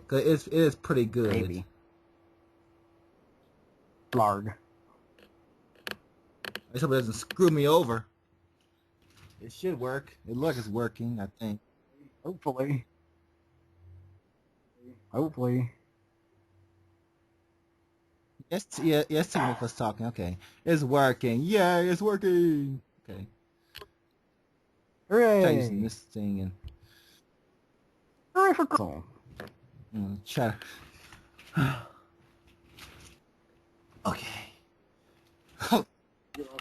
Cause it is pretty good. Maybe. Blarg. I just hope it doesn't screw me over. It should work. It looks like it's working, I think. Hopefully. Hopefully. Yes, yes, Timothy was talking. Okay, it's working. Yeah, it's working. Okay. Hooray! Try using this thing and Hooray for Cole. try. Okay.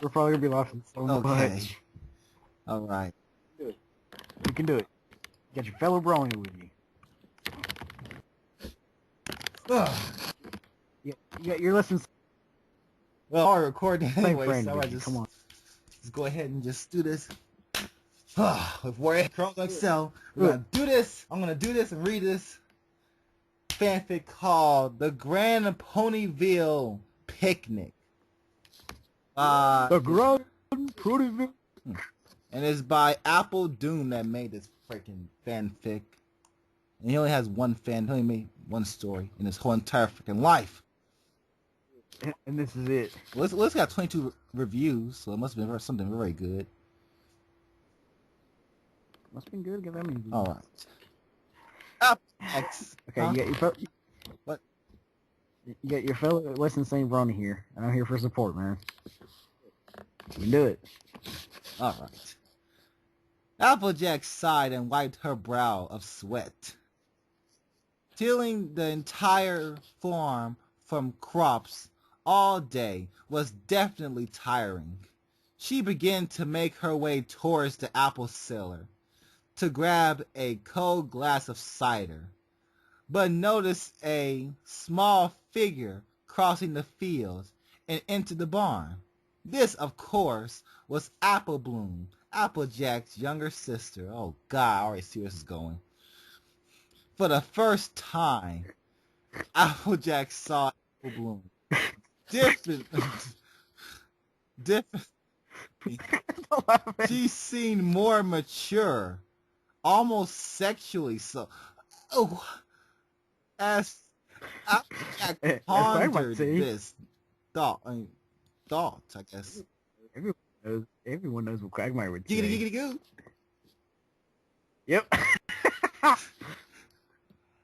We're probably gonna be laughing so much. All right. You can do it. You got your fellow brony with you. You're listening. Well, I'm recording anyway, friend so I with you. just Come on. Let's go ahead and just do this. With Word Chrome Excel, we're gonna do this. I'm gonna do this and read this fanfic called "The Grand Ponyville Picnic." The Grand Ponyville. And it's by Apple Doom that made this freaking fanfic. And he only has one fan. He only made one story in his whole entire freaking life. And this is it. Well, it's got 22 reviews, so it must have been something very good. Must have been good. Give that me. All right. Up next. Okay, huh? you got your What? You got your fellow Listen St. Brony here. I'm here for support, man. You can do it. All right. Applejack sighed and wiped her brow of sweat. Tilling the entire farm from crops all day was definitely tiring. She began to make her way towards the apple cellar to grab a cold glass of cider, but noticed a small figure crossing the fields and into the barn. This, of course, was Apple Bloom, Applejack's younger sister. Oh God, I already see where this is going. For the first time, Applejack saw Apple Bloom. Different. She seemed more mature, almost sexually so. Oh, as Applejack pondered this thought, I guess. Everyone knows what Quagmire would say. Giggity giggity goo. Yep.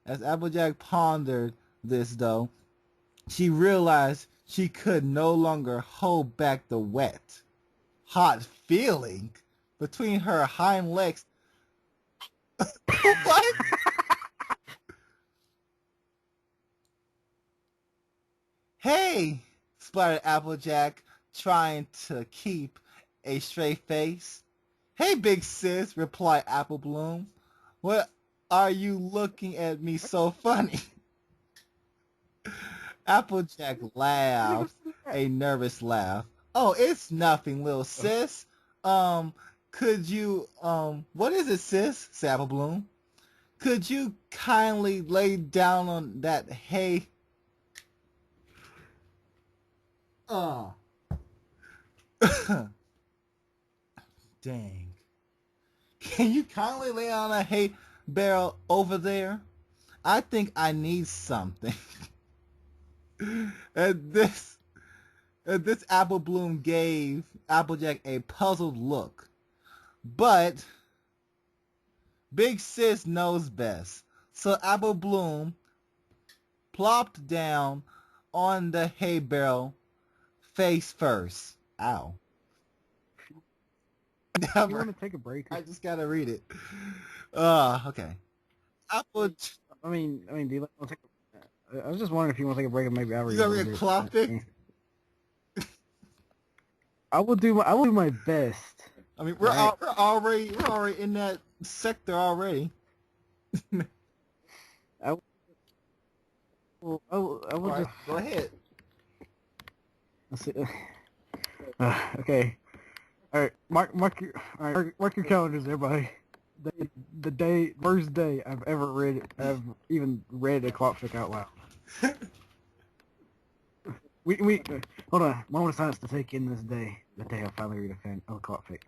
As Applejack pondered this, though, she realized she could no longer hold back the wet, hot feeling between her hind legs. What? Hey, spluttered Applejack, trying to keep a straight face. Hey, big sis, replied Apple Bloom. What are you looking at me so funny? Applejack laughed a nervous laugh. Oh, it's nothing, little sis. Could you, what is it, sis? said Apple Bloom. Could you kindly lay down on that hay? Dang. Can you kindly lay on a hay barrel over there? I think I need something. And this Apple Bloom gave Applejack a puzzled look. But Big Sis knows best. So Apple Bloom plopped down on the hay barrel face first. Ow. You want to take a break? I just gotta read it. Okay. I mean, do you want to take I was just wondering if you want to take a break and maybe I'll read. You gonna read a clockpick? I will do my best. I mean, we're already in that sector already. I will Right, just go ahead. Let's see. Okay. All right. Mark your calendars, everybody. The first day I've even read a clock fic out loud. we hold on. Moment of silence to take in this day. The day I finally read a clock fic.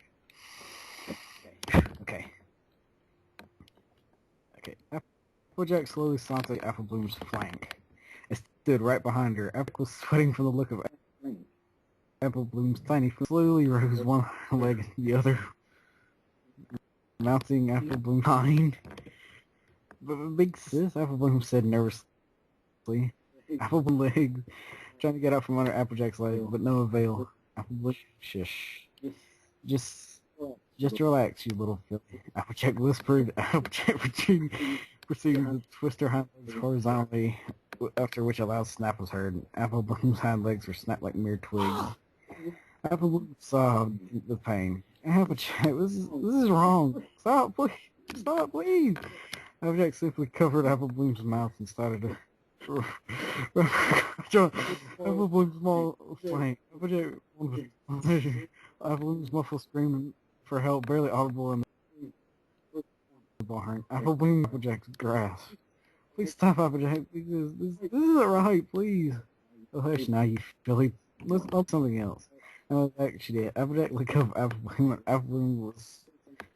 Okay. Applejack slowly sauntered Apple Bloom's flank and stood right behind her. Apple was sweating from the look of Apple Bloom's tiny foot. Slowly rose one leg and the other, mounting Apple Bloom behind. But big sis, Apple Bloom said nervously. Apple Bloom legs, trying to get out from under Applejack's leg, but no avail. Apple Bloom, shush. Just relax, you little filly. Applejack whispered. Applejack proceeded to twist her hind legs horizontally, after which a loud snap was heard. Apple Bloom's hind legs were snapped like mere twigs. Apple Bloom sobbed with pain. Applejack, this is wrong. Stop, please. Stop, please. Applejack simply covered Apple Bloom's mouth and started to Apple Bloom's small flank. Applejack Apple Bloom's muffled screaming for help, barely audible in the barn. Apple Bloom Applejack's grasp. Please stop, Applejack. Please, this isn't right, please. Oh, hush now, you filly. Let's do something else. And she did. Applejack looked up Apple Bloom. Apple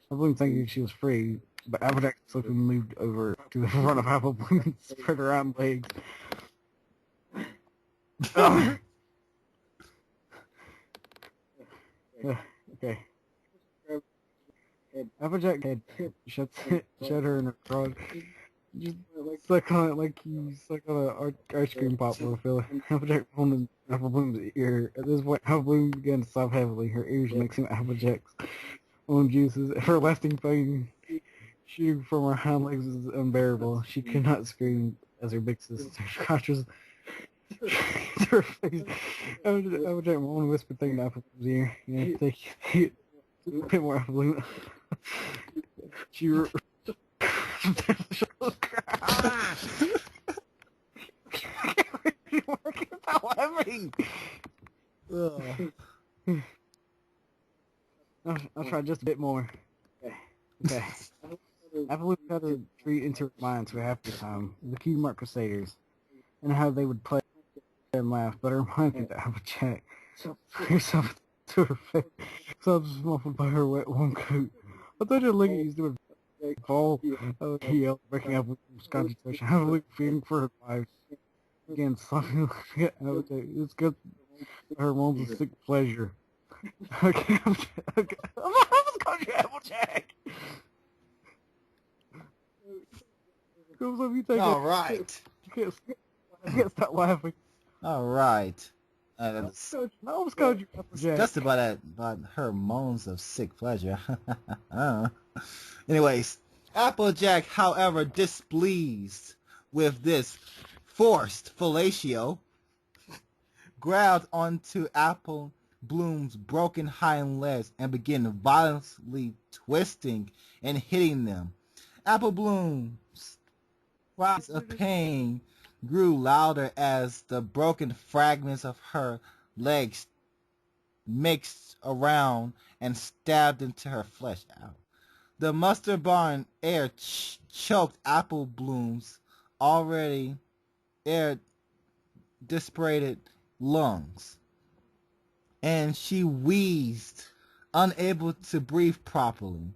Bloom thinking she was free, but Applejack slipped and moved over to the front of Apple Bloom and spread her out legs. Okay. Applejack had shut her in her crotch. Just suck on it like you suck on an ice cream pop, little fella. Applejack pulled in Apple Bloom's ear. At this point, Apple Bloom began to sob heavily, her ears mixing Applejack's own juices. Everlasting pain shooting from her hind legs was unbearable. She could not scream as her big sister scratches her face. Applejack moaned, whispered thing to Apple Bloom's ear. Yeah, take a bit more, Apple Bloom. She I'll try just a bit more. Okay. Apple Bloom had to retreat into her mind for half the time. The key marked Crusaders and how they would play and laugh, but her mind could Applejack herself to her face, sobs muffled by her wet warm coat. I thought your lady was doing a fall. He yelled, breaking up with concentration. Heavily feeding for her life. Again, sobbing. It's good. Her moans of sick pleasure. Okay, I was calling you Applejack. All right. You can't stop laughing. All right. I almost called you Applejack. Just about her moans of sick pleasure. Anyways, Applejack, however, displeased with this forced fellatio, grabbed onto Apple Bloom's broken hind legs and began violently twisting and hitting them. Apple Bloom's cries of pain grew louder as the broken fragments of her legs mixed around and stabbed into her flesh. The mustard barn air choked Apple Bloom's already air-dispirated lungs, and she wheezed, unable to breathe properly.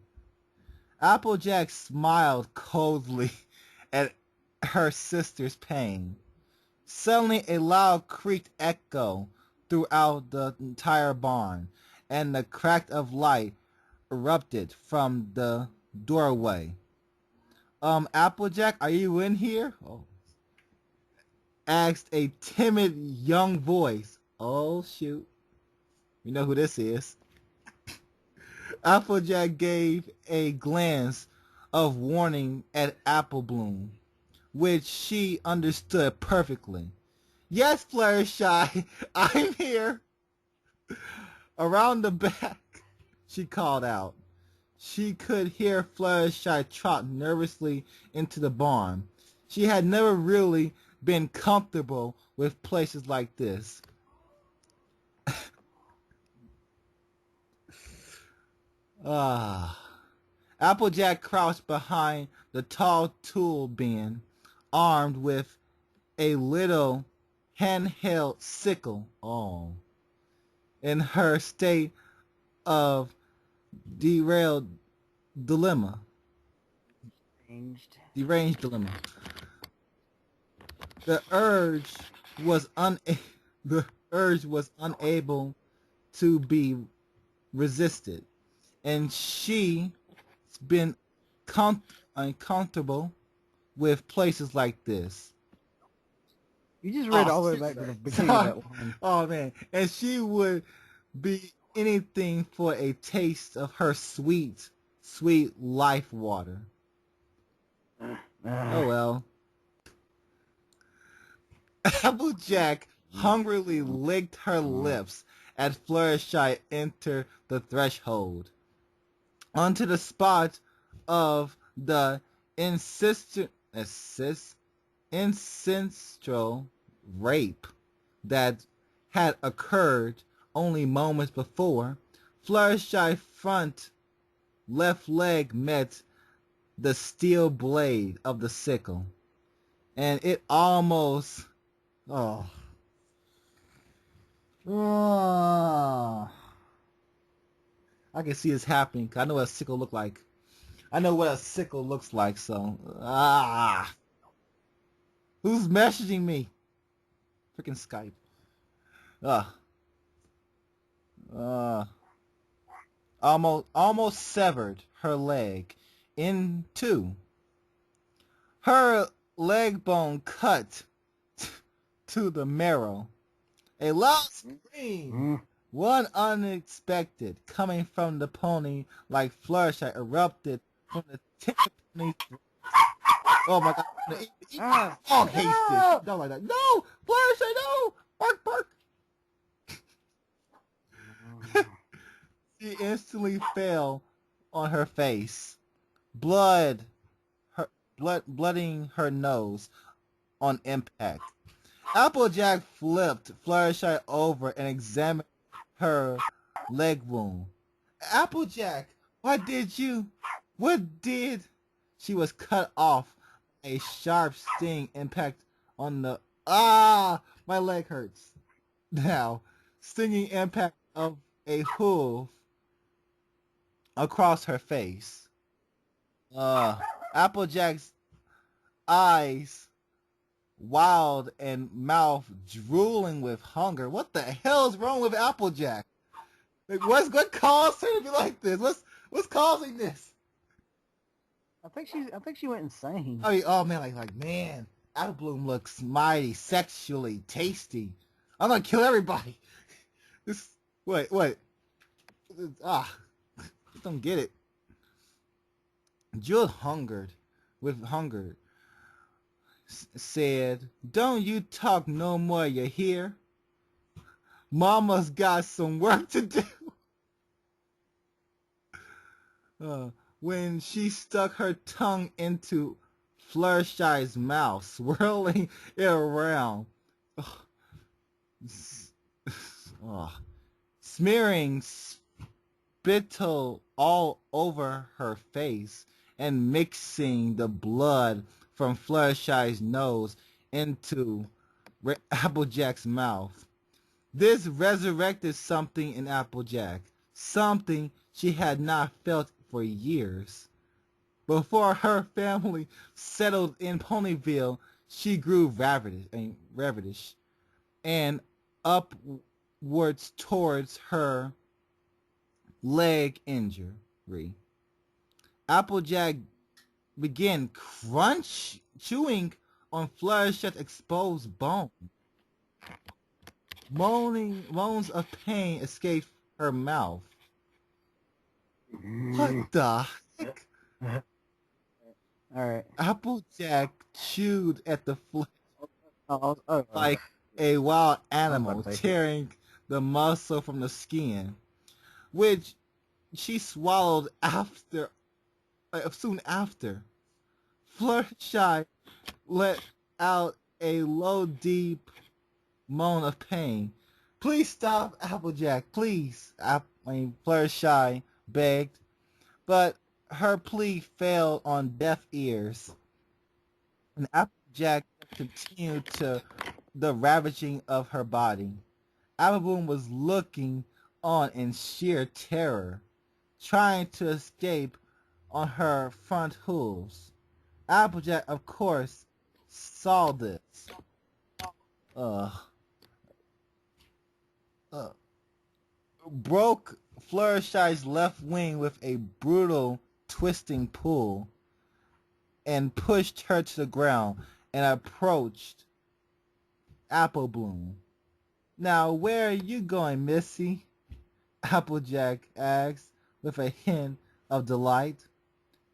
Applejack smiled coldly at her sister's pain. Suddenly a loud creak echoed throughout the entire barn, and the crack of light erupted from the doorway. Applejack, are you in here? Oh. Asked a timid young voice. Oh, shoot. You know who this is. Applejack gave a glance of warning at Apple Bloom, which she understood perfectly. Yes, Fluttershy, I'm here. Around the back, she called out. She could hear Fluttershy trot nervously into the barn. She had never really been comfortable with places like this. Applejack crouched behind the tall tool bin, armed with a little handheld sickle. Oh. In her state of derailed dilemma. Changed. Deranged dilemma. The urge was the urge was unable to be resisted, and she's been uncomfortable with places like this. You just read Oh, all the way back to the beginning of that line. oh man, and she would be anything for a taste of her sweet, sweet life water. Oh well. Applejack hungrily licked her lips as Fluttershy entered the threshold. Onto the spot of the ancestral rape that had occurred only moments before, Fluttershy's front left leg met the steel blade of the sickle, and it almost... Oh. Oh. I can see this happening, 'cause I know what a sickle look like. I know what a sickle looks like, so... Ah. Who's messaging me? Freaking Skype. Almost severed her leg in two. Her leg bone cut to the marrow. A loud scream, one unexpected, coming from the pony like Fluttershy, erupted from the tip of the pony's throat. Oh my god. Oh, hates this. Don't like that. No! Fluttershy, no! Bark, bark! She instantly fell on her face. Blooding her nose on impact. Applejack flipped Fluttershy over and examined her leg wound. Applejack, what did? She was cut off. A sharp sting impact on the... Ah! My leg hurts. Now, stinging impact of a hoof across her face. Applejack's eyes wild and mouth drooling with hunger. What the hell is wrong with Applejack? Like, what caused her to be like this? What's causing this? I think she went insane. I mean, oh man, like man, Apple Bloom looks mighty sexually tasty. I'm gonna kill everybody. This what? I don't get it. Jules said, "Don't you talk no more, you hear? Mama's got some work to do." When she stuck her tongue into Fluttershy's mouth, swirling it around, smearing spittle all over her face and mixing the blood from Fluttershy's nose into Applejack's mouth. This resurrected something in Applejack, something she had not felt for years. Before her family settled in Ponyville, she grew ravish and upwards towards her leg injury. Applejack began chewing on Fluttershy's exposed bone. Moans of pain escaped her mouth. What the heck? Alright. Applejack chewed at the flesh Oh, like a wild animal, tearing the muscle from the skin, which she swallowed soon after. Fluttershy let out a low, deep moan of pain. "Please stop, Applejack, please." Fluttershy begged, but her plea fell on deaf ears, and Applejack continued to the ravaging of her body. Appleboom was looking on in sheer terror, trying to escape on her front hooves. Applejack, of course, saw this. Uh, uh, broke Fluttershy's left wing with a brutal twisting pull and pushed her to the ground and approached Apple Bloom. Now, where are you going, Missy? Applejack asked with a hint of delight.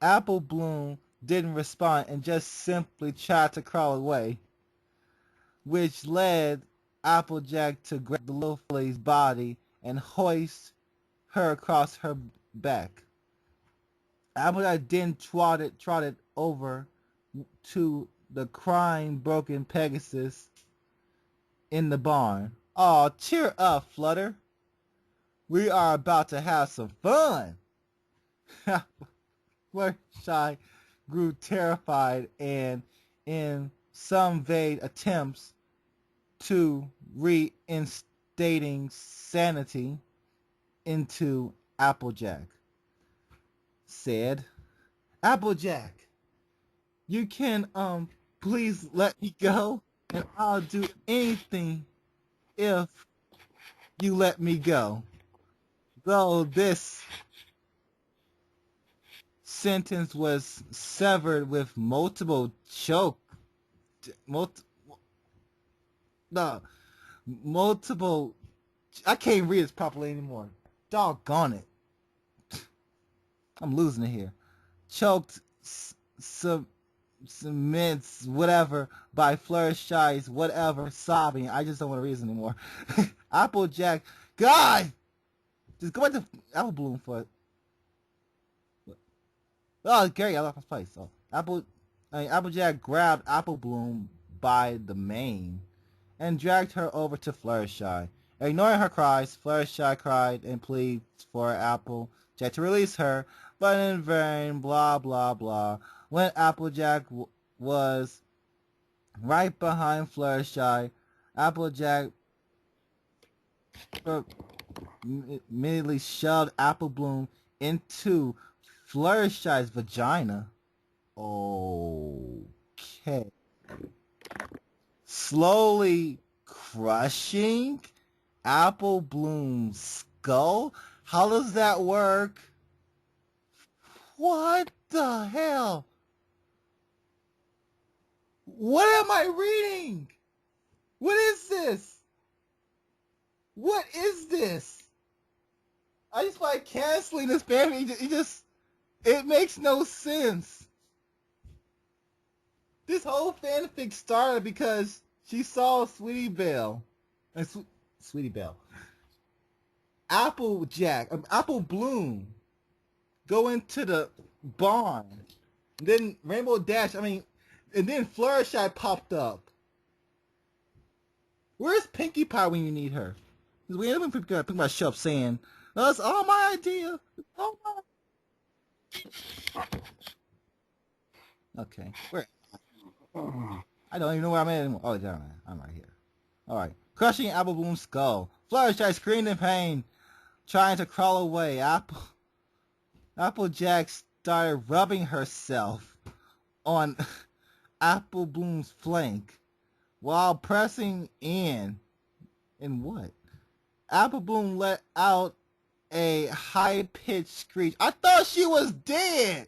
Apple Bloom didn't respond and just simply tried to crawl away, which led Applejack to grab the little filly's body and hoist her across her back. Applejack then trotted over to the crying, broken Pegasus in the barn. "Aw, cheer up, Flutter. We are about to have some fun." Fluttershy grew terrified and, in some vague attempts to reinstating sanity into Applejack, said, "Applejack, you can please let me go, and I'll do anything if you let me go." Though this sentence was severed with multiple I can't read this properly anymore. Doggone it. I'm losing it here. Choked cements whatever by Fluttershy's whatever sobbing. I just don't want to read this anymore. Applejack, God, just go back to Apple Bloom for it. Oh, Gary, I lost my place. Oh, Applejack grabbed Apple Bloom by the mane and dragged her over to Fluttershy. Ignoring her cries, Fluttershy cried and pleaded for Applejack to release her, but in vain, blah, blah, blah. When Applejack was right behind Fluttershy, Applejack immediately shoved Apple Bloom into Fluttershy's vagina. Okay. Slowly crushing Apple Bloom's skull? How does that work? What the hell? What am I reading? What is this? What is this? I just like canceling this family. It makes no sense. This whole fanfic started because she saw Sweetie Belle. Sweetie Belle. Apple Bloom go into the barn. And then Rainbow Dash, and then Fluttershy popped up. Where's Pinkie Pie when you need her? Because we ended up picking my shop saying, "That's all my idea." All my... Okay. Where? I don't even know where I'm at anymore. Oh, there I'm right here. Alright. Crushing Apple Bloom's skull. Fluttershy screamed in pain, trying to crawl away. Applejack started rubbing herself on Apple Bloom's flank while pressing in. In what? Apple Bloom let out a high-pitched screech. I thought she was dead!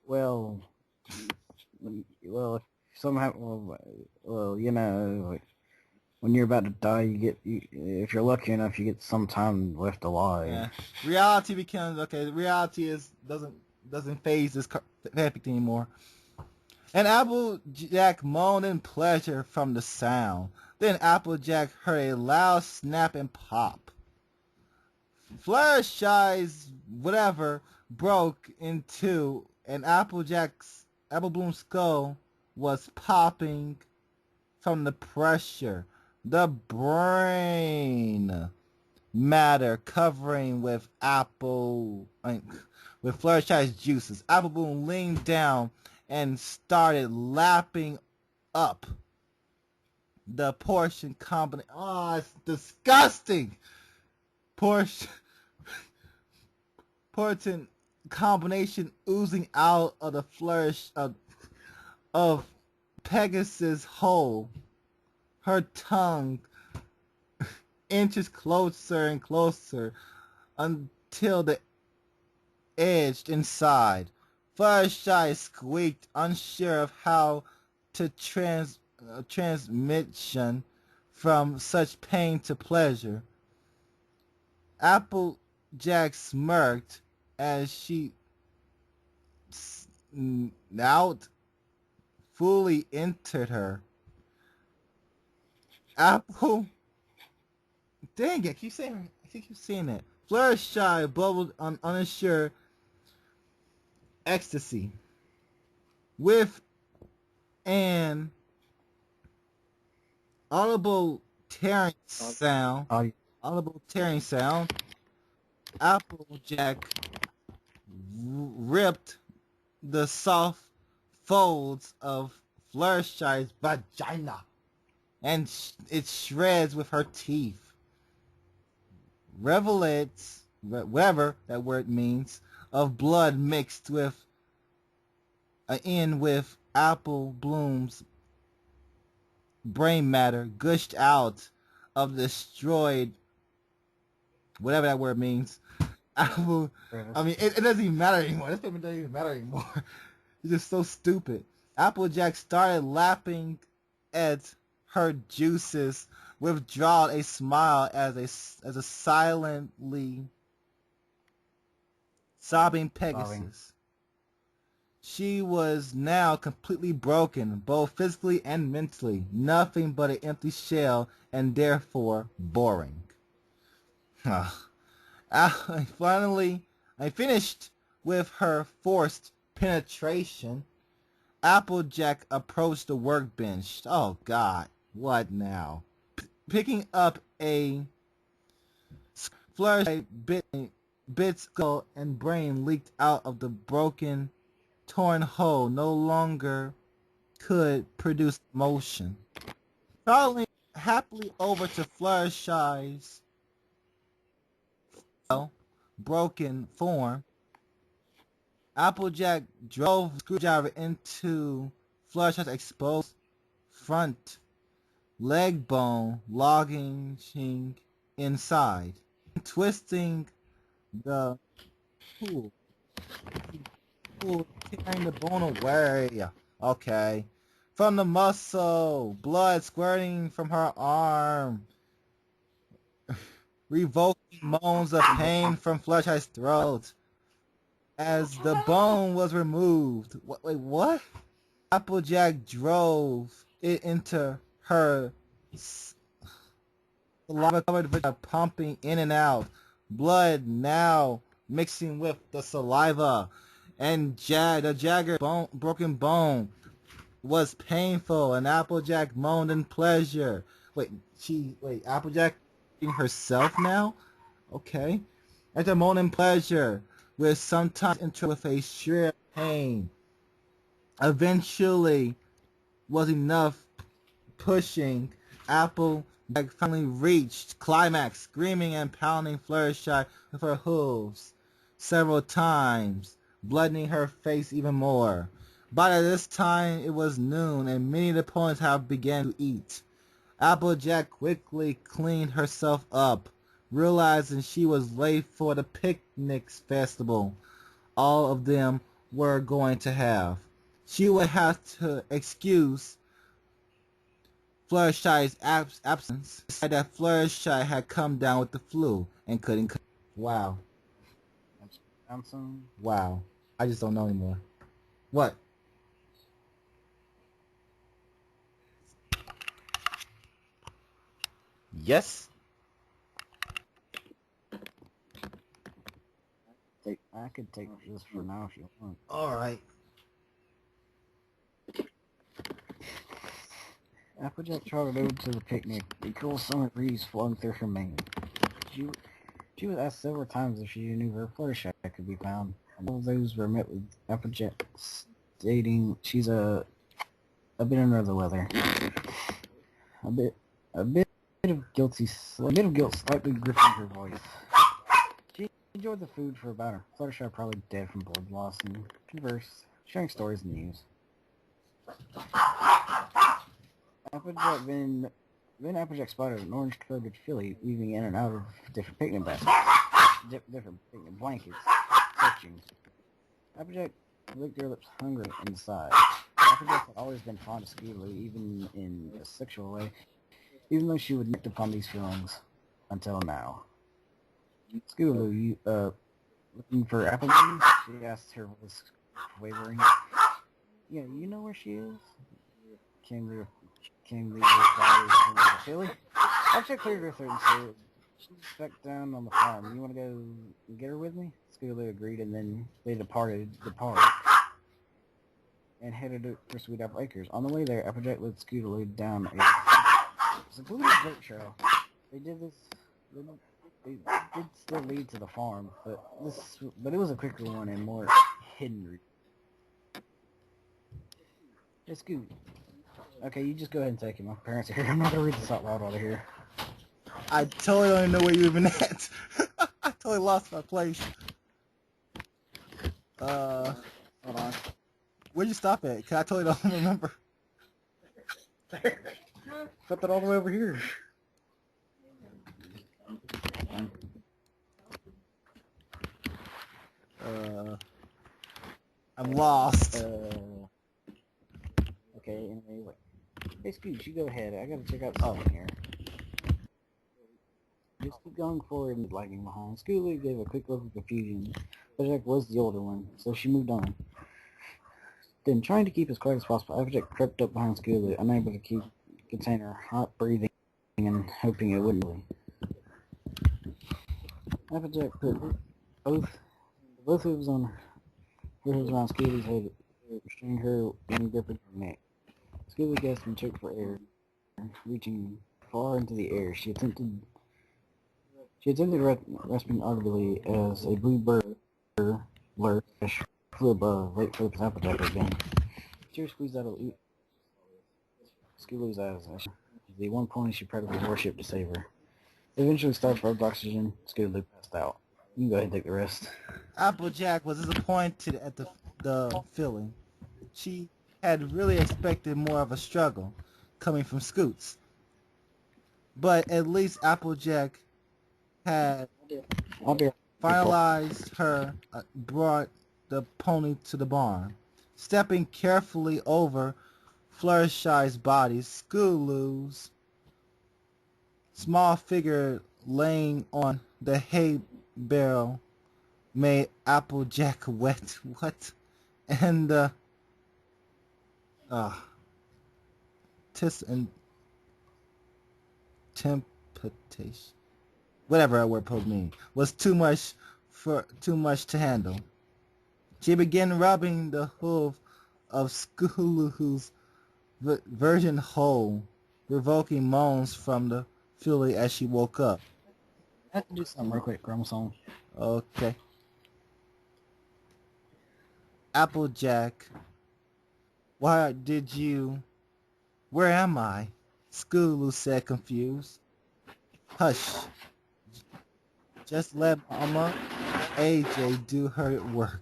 Well, somehow, you know, like, when you're about to die, if you're lucky enough, you get some time left alive. Yeah. Reality becomes okay. Reality doesn't phase this perfect anymore. And Applejack moaned in pleasure from the sound. Then Applejack heard a loud snap and pop. Fluttershy's whatever broke in two, and Apple Bloom's skull was popping from the pressure. The brain matter covering with Fluttershy's juices. Apple Bloom leaned down and started lapping up the portion combination. Oh, it's disgusting. Portion potent combination oozing out of the flourish of Pegasus' hole. Her tongue inches closer and closer until the edged inside. Fluttershy squeaked, unsure of how to transmission from such pain to pleasure. Applejack smirked as she snout fully entered her. Apple, dang it! I keep saying that. Fluttershy bubbled on unsure ecstasy. With an audible tearing sound, Applejack ripped the soft folds of Fluttershy's vagina and it shreds with her teeth. Rivulets, whatever that word means, of blood mixed with with Apple Bloom's brain matter gushed out of the destroyed, whatever that word means. Apple, I mean, it doesn't even matter anymore. This paper doesn't even matter anymore. It's just so stupid. Applejack started lapping at her juices, withdrawed a smile as a silently sobbing Pegasus. She was now completely broken, both physically and mentally. Nothing but an empty shell, and therefore boring. I finished with her forced penetration. Applejack approached the workbench. Oh God, what now? Picking up a Fluttershy bit skull and brain leaked out of the broken, torn hole. No longer could produce motion. Crawling happily over to Fluttershy's broken form, Applejack drove the screwdriver into Fluttershy's exposed front leg bone, logging inside, twisting the tool, tearing the bone away. Okay. From the muscle, blood squirting from her arm, revoking moans of pain from Fluttershy's throat. As the bone was removed, wait, what? Applejack drove it into her saliva-covered vagina, pumping in and out, blood now mixing with the saliva, and the jagged broken bone was painful, and Applejack moaned in pleasure. Applejack being herself now? Okay. After moaning pleasure, with sometimes into with a sheer pain. Eventually was enough pushing. Applejack finally reached climax, screaming and pounding Fluttershy with her hooves several times, bloodening her face even more. By this time it was noon, and many of the ponies had begun to eat. Applejack quickly cleaned herself up, realizing she was late for the picnics festival all of them were going to have. She would have to excuse Fluttershy's absence, said that Fluttershy had come down with the flu and couldn't come. Wow. Wow. I just don't know anymore. What? Yes? I could take this for now if you want. Alright. Applejack trotted over to the picnic. The cool summer breeze flowing through her mane. She was asked several times if she knew where Fluttershy could be found, and all of those were met with Applejack stating she's a bit under the weather. A bit of guilt slightly gripping her voice. She enjoyed the food for about her. Fluttershy probably dead from blood loss and conversed, sharing stories and news. Applejack then Applejack spotted an orange-coated filly weaving in and out of different picnic baskets, different picnic blankets, searching. Applejack licked her lips hungry inside. Applejack had always been fond of Scootaloo, even in a sexual way, even though she would act upon these feelings until now. Scootaloo, you, looking for Applejack? She asked, her voice wavering. Yeah, you know where she is? Came the reply from the filly. Applejack cleared her throat and said, she's back down on the farm. You want to go get her with me? Scootaloo agreed, and then they departed the park and headed for Sweet Apple Acres. On the way there, Applejack led Scootaloo down a secluded dirt trail. They did still lead to the farm, but it was a quicker one and more hidden route. Hey, Scoot. Okay, you just go ahead and take it. My parents are here. I'm not gonna read this out loud out of here. I totally don't even know where you even at. I totally lost my place. Hold on. Where'd you stop at? Cause I totally don't remember. There. Put that all the way over here. I'm lost. Okay, anyway, wait. Hey, Scooch, you go ahead. I gotta check out something here. Just keep going forward and lagging behind. Scootaloo gave a quick look of confusion. Applejack was the older one, so she moved on. Then, trying to keep as quiet as possible, Applejack crept up behind Scootaloo, unable to contain her hot breathing and hoping it wouldn't leave. Applejack put both hooves on her hooves around Scootaloo's head, restraining her and gripping her neck. Scootaloo gasped and choked for air, reaching far into the air. She attempted rasping audibly as a blue bird flew above, right for the Applejack again. Tears squeezed out of Scootaloo's eyes. The one pony she practically worshipped to save her. They eventually stopped for oxygen. Scootaloo passed out. You can go ahead and take the rest. Applejack was disappointed at the feeling. She had really expected more of a struggle coming from Scoots. But at least Applejack had finalized her, brought the pony to the barn. Stepping carefully over Fluttershy's body, Scootaloo's small figure laying on the hay barrel made Applejack wet. What? And temptation, whatever that word supposed to mean, was too much to handle. She began rubbing the hoof of Scootaloo's virgin hole, provoking moans from the filly as she woke up. I have to do something real quick, Grandma Song. Okay. Applejack, where am I? Scootaloo said, confused. Hush. Just let Mama AJ do her work,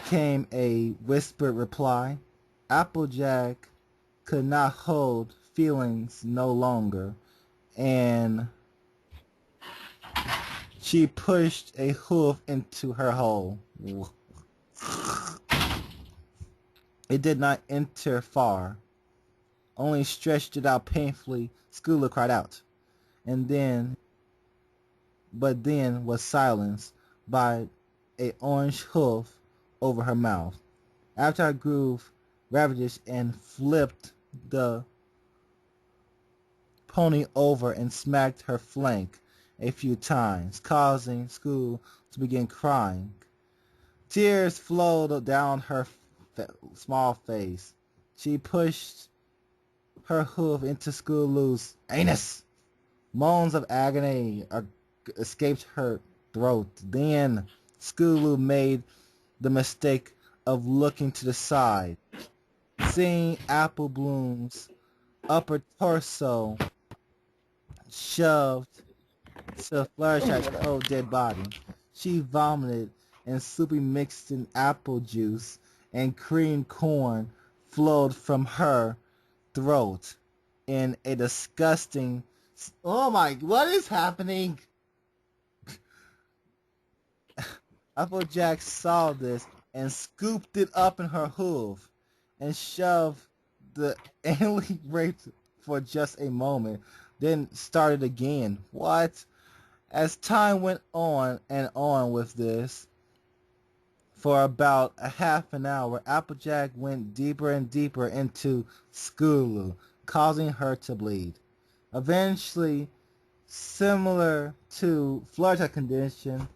came a whispered reply. Applejack could not hold feelings no longer, and she pushed a hoof into her hole. It did not enter far, only stretched it out painfully. Scootaloo cried out, but then was silenced by a orange hoof over her mouth. After I grew ravished and flipped the pony over and smacked her flank a few times, causing Scootaloo to begin crying. Tears flowed down her small face. She pushed her hoof into Scootaloo's anus. Moans of agony escaped her throat. Then Scootaloo made the mistake of looking to the side, seeing Apple Bloom's upper torso shoved to Fluttershy's cold dead body. She vomited, and soupy mixed in apple juice and creamed corn flowed from her throat in a disgusting... Oh my... What is happening? Applejack saw this and scooped it up in her hoof and shoved the alien rape for just a moment, then started again. What? As time went on and on with this, for about a half an hour, Applejack went deeper and deeper into Scootaloo, causing her to bleed. Eventually, similar to Fluttershy's condition,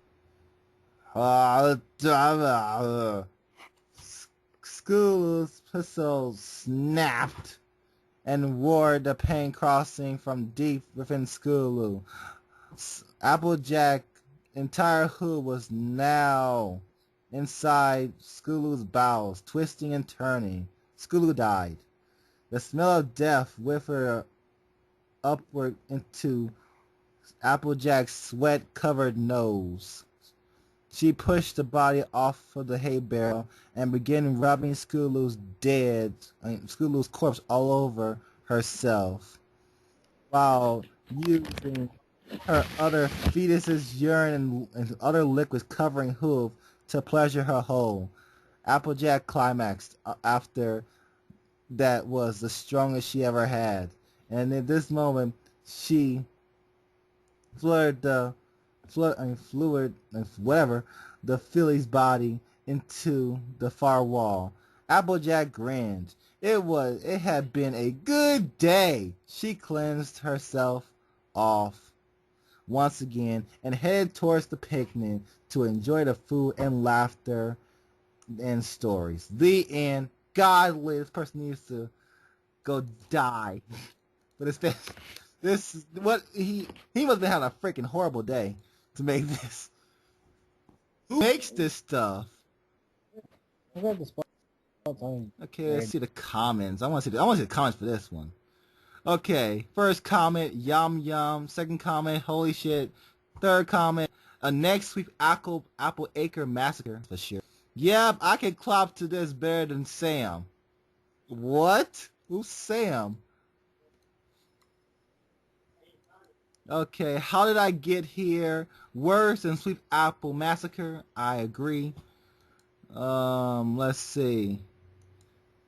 Scootaloo's pistol snapped and roared the pain crossing from deep within Scootaloo. Applejack's entire hood was now inside Scootaloo's bowels, twisting and turning. Scootaloo died. The smell of death whiffed upward into Applejack's sweat-covered nose. She pushed the body off of the hay barrel and began rubbing Scootaloo's corpse all over herself, while using her other fetus's urine and other liquids covering hoof to pleasure her whole. Applejack climaxed after that was the strongest she ever had, and at this moment she fluid the filly's body into the far wall. Applejack grinned. It had been a good day. She cleansed herself off once again and headed towards the picnic to enjoy the food and laughter and stories. The end. Godly, this person needs to go die. But this what he must have been having a freaking horrible day to make this. Who makes this stuff? Okay, let's see the comments. I want to see the comments for this one. Okay, first comment, yum yum. Second comment, holy shit. Third comment, a next week Apple Acre massacre for sure. Yep, I can clap to this better than Sam. What? Who's Sam? Okay, how did I get here? Worse than Sweet Apple Massacre. I agree. Let's see.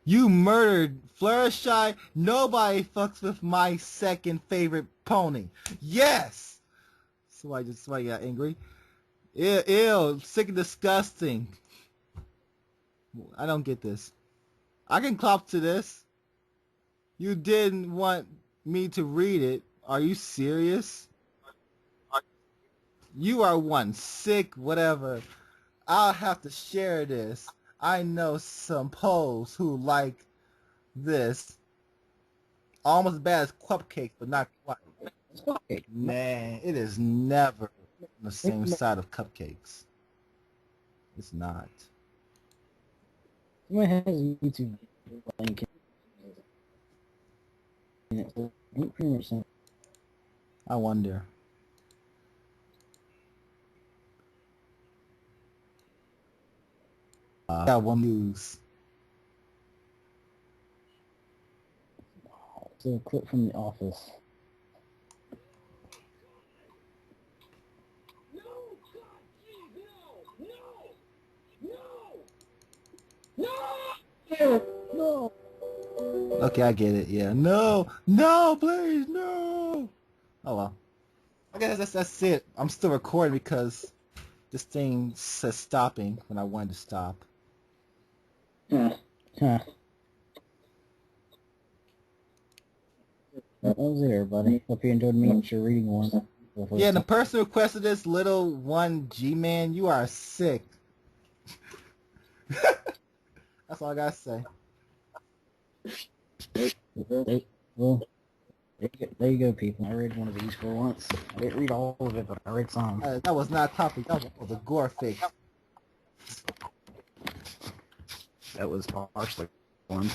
You murdered Fluttershy. Nobody fucks with my second favorite pony. Yes! Somebody got angry. Ew, sick and disgusting. I don't get this. I can clap to this. You didn't want me to read it. Are you serious? You are one sick whatever. I'll have to share this. I know some poles who like this. Almost as bad as cupcakes, but not quite. Man, it is never on the same side of cupcakes. It's not. Someone has a YouTube link. I wonder. Got one news. It's a clip from The Office. No! Okay, I get it. Yeah. No, please, no. Oh well. I guess that's it. I'm still recording because this thing says stopping when I wanted to stop. That was it, everybody. Hope you enjoyed me and your reading one. Yeah, the person who requested this little one G-Man, you are sick. That's all I gotta say. Well, there you go, people. I read one of these for once. I didn't read all of it, but I read some. That was not a topic. That was a gore fix. That was partially one.